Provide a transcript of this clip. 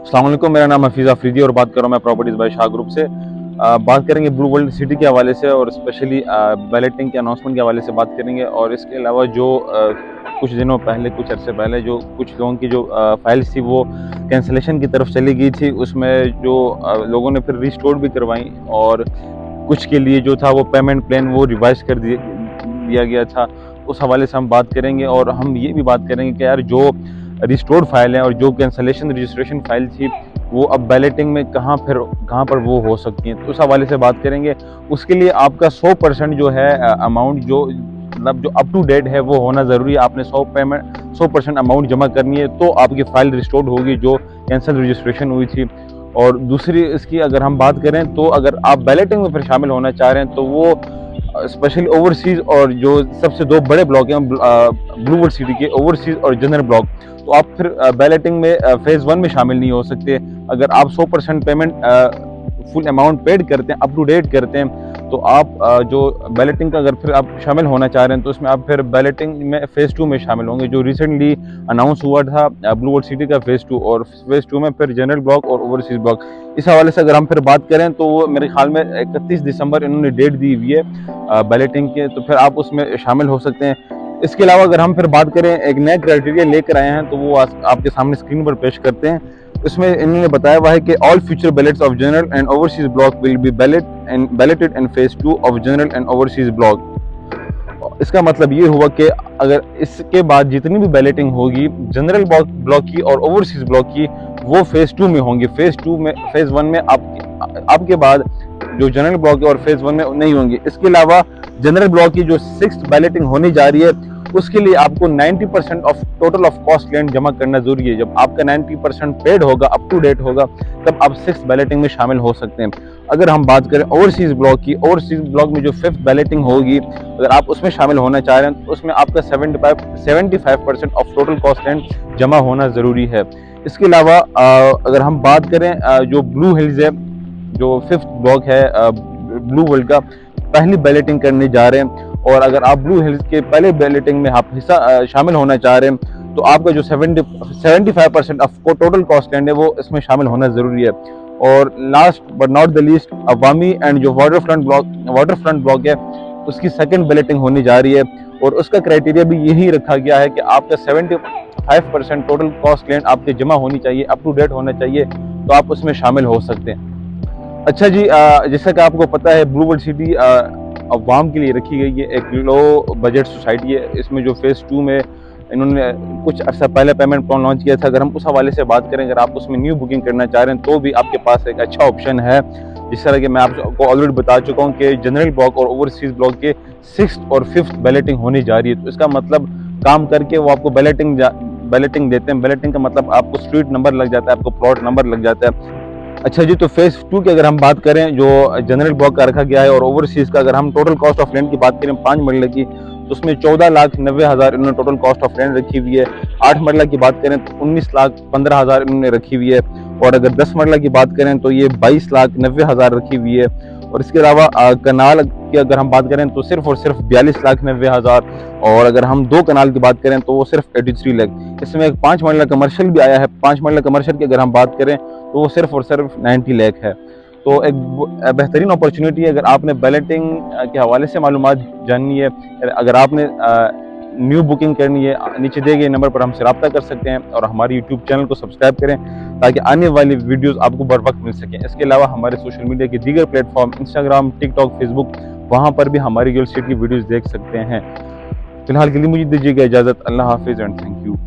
अस्सलाम वालेकुम, मेरा नाम हफीज़ अफरीदी और बात कर रहा हूँ मैं प्रॉपर्टीज़ बाय शाह ग्रुप से। बात करेंगे ब्लू वर्ल्ड सिटी के हवाले से और स्पेशली बैलेटिंग के अनाउंसमेंट के हवाले से बात करेंगे। और इसके अलावा जो कुछ दिनों पहले, कुछ अरसे पहले जो कुछ लोगों की जो फाइल्स थी वो कैंसिलेशन की तरफ चली गई थी, उसमें जो लोगों ने फिर रिस्टोर भी करवाई और कुछ के लिए जो था वो पेमेंट प्लान वो रिवाइज कर दिया गया था। उस हवाले से हम बात करेंगे और हम ये भी बात करेंगे कि यार जो रिस्टोर्ड फाइल है और जो कैंसलेशन रजिस्ट्रेशन फाइल थी वो अब बैलेटिंग में कहाँ पर वो हो सकती हैं, तो उस हवाले से बात करेंगे। उसके लिए आपका 100% जो है अमाउंट जो मतलब जो अप टू डेट है वो होना ज़रूरी है। आपने 100% अमाउंट जमा करनी है तो आपकी फ़ाइल रिस्टोर्ड होगी जो कैंसिल रजिस्ट्रेशन हुई थी। और दूसरी इसकी अगर हम बात करें तो अगर आप बैलेटिंग में फिर शामिल होना चाह रहे हैं तो वो स्पेशली ओवरसीज़ और जो सबसे दो बड़े ब्लॉक हैं ब्लू वर्ल्ड सिटी के ओवरसीज़ और जनरल ब्लॉक, तो आप फिर बैलेटिंग में फेज़ 1 में शामिल नहीं हो सकते। अगर आप 100% पेमेंट फुल अमाउंट पेड करते हैं, अप टू डेट करते हैं, तो आप जो बैलेटिंग का अगर फिर आप शामिल होना चाह रहे हैं तो उसमें आप फिर बैलेटिंग में फेज़ 2 में शामिल होंगे, जो रिसेंटली अनाउंस हुआ था ब्लू वर्ल्ड सिटी का फेज़ 2। और फेज़ 2 में फिर जनरल ब्लॉक और ओवरसीज़ ब्लॉक। इस हवाले से अगर हम फिर बात करें तो वो मेरे ख्याल में 31 दिसंबर इन्होंने डेट दी हुई है बैलेटिंग के, तो फिर आप उसमें शामिल हो सकते हैं। इसके अलावा अगर हम फिर बात करें, एक नया क्राइटेरिया लेकर आए हैं तो वो आपके सामने स्क्रीन पर पेश करते हैं। इसमें इन्होंने बताया हुआ है कि all future ballets of general and overseas block will be balloted in phase 2 of general and overseas block. इसका मतलब ये हुआ कि अगर इसके बाद जितनी भी बैलेटिंग होगी जनरल ब्लॉक की और ओवरसीज ब्लॉक की, वो फेज 2 में होंगी। फेज 1 में आपके बाद जो जनरल ब्लॉक है और फेज 1 में नहीं होंगी। इसके अलावा जनरल ब्लॉक की जो 6th बैलेटिंग होने जा रही है उसके लिए आपको 90% of total of cost land जमा करना जरूरी है। जब आपका 90% पेड होगा, अप टू डेट होगा, तब आप 6th बैलेटिंग में शामिल हो सकते हैं। अगर हम बात करें ओवरसीज ब्लॉक की, ओवरसीज ब्लॉक में जो 5th बैलेटिंग होगी, अगर आप उसमें शामिल होना चाह रहे हैं तो उसमें आपका 75% ऑफ टोटल कॉस्ट लैंड जमा होना जरूरी है। इसके अलावा अगर हम बात करें जो ब्लू हिल्स है, जो 5th ब्लॉक है ब्लू वर्ल्ड का, पहली बैलेटिंग करने जा रहे हैं और अगर आप ब्लू हिल्स के पहले बैलेटिंग में आप हिस्सा शामिल होना चाह रहे हैं तो आपका जो 75% ऑफ टोटल कॉस्ट लैंड है वो इसमें शामिल होना जरूरी है। और last but not the least, Awami and जो वाटरफ्रंट ब्लॉक है उसकी 2nd बैलेटिंग होने जा रही है और उसका क्राइटेरिया भी यही रखा गया है कि आपका 75% टोटल कॉस्ट लैंड आपके जमा होनी चाहिए, अप टू डेट होना चाहिए, तो आप उसमें शामिल हो सकते हैं। अच्छा जी, जैसा कि आपको पता है ब्लू वर्ल्ड सिटी अवाम के लिए रखी गई है, एक लो बजट सोसाइटी है। इसमें जो फेज़ 2 में इन्होंने कुछ अर्सा पहले पेमेंट प्लान लॉन्च किया था। अगर हम उस हवाले से बात करें, अगर आप उसमें न्यू बुकिंग करना चाह रहे हैं तो भी आपके पास एक अच्छा ऑप्शन है। जिस तरह के मैं आपको ऑलरेडी बता चुका हूँ कि जनरल ब्लॉक और ओवरसीज ब्लॉक के 6th और 5th बैलेटिंग होने जा रही है, तो इसका मतलब काम करके वो आपको बैलेटिंग देते हैं। बैलेटिंग का मतलब आपको स्ट्रीट नंबर लग जाता है, आपको प्लॉट नंबर लग जाता है। अच्छा जी, तो फेज़ 2 की अगर हम बात करें, जो जनरल ब्लॉक का रखा गया है और ओवरसीज़ का अगर हम टोटल कॉस्ट ऑफ लैंड की बात करें 5 मरला की, तो उसमें 14,90,000 इन्होंने टोटल कॉस्ट ऑफ लैंड रखी हुई है। 8 मरला की बात करें तो 19,15,000 इन्होंने रखी हुई है। और अगर 10 मरला की बात करें तो ये 22,90,000 रखी हुई है। और इसके अलावा कनाल की अगर हम बात करें तो सिर्फ और सिर्फ 42,90,000। और अगर हम 2 कनाल की बात करें तो वो सिर्फ 83 लाख। इसमें एक 5 मरला कमर्शियल भी आया है। 5 मरला कमर्शियल की अगर हम बात करें तो वो सिर्फ और सिर्फ 90 लाख है। तो एक बेहतरीन अपॉर्चुनिटी है। अगर आपने बैलेटिंग के हवाले से मालूमात जाननी है, अगर आपने न्यू बुकिंग करनी है, नीचे दिए गए नंबर पर हमसे रब्ता कर सकते हैं और हमारे यूट्यूब चैनल को सब्सक्राइब करें ताकि आने वाली वीडियोस आपको बर वक्त मिल सकें। इसके अलावा हमारे सोशल मीडिया के दीगर प्लेटफॉर्म इंस्टाग्राम, टिकटॉक, फेसबुक, वहाँ पर भी हमारी रियल एस्टेट की वीडियोज़ देख सकते हैं। फिलहाल के लिए मुझे दीजिएगा इजाज़त। अल्लाह हाफिज़ एंड थैंक यू।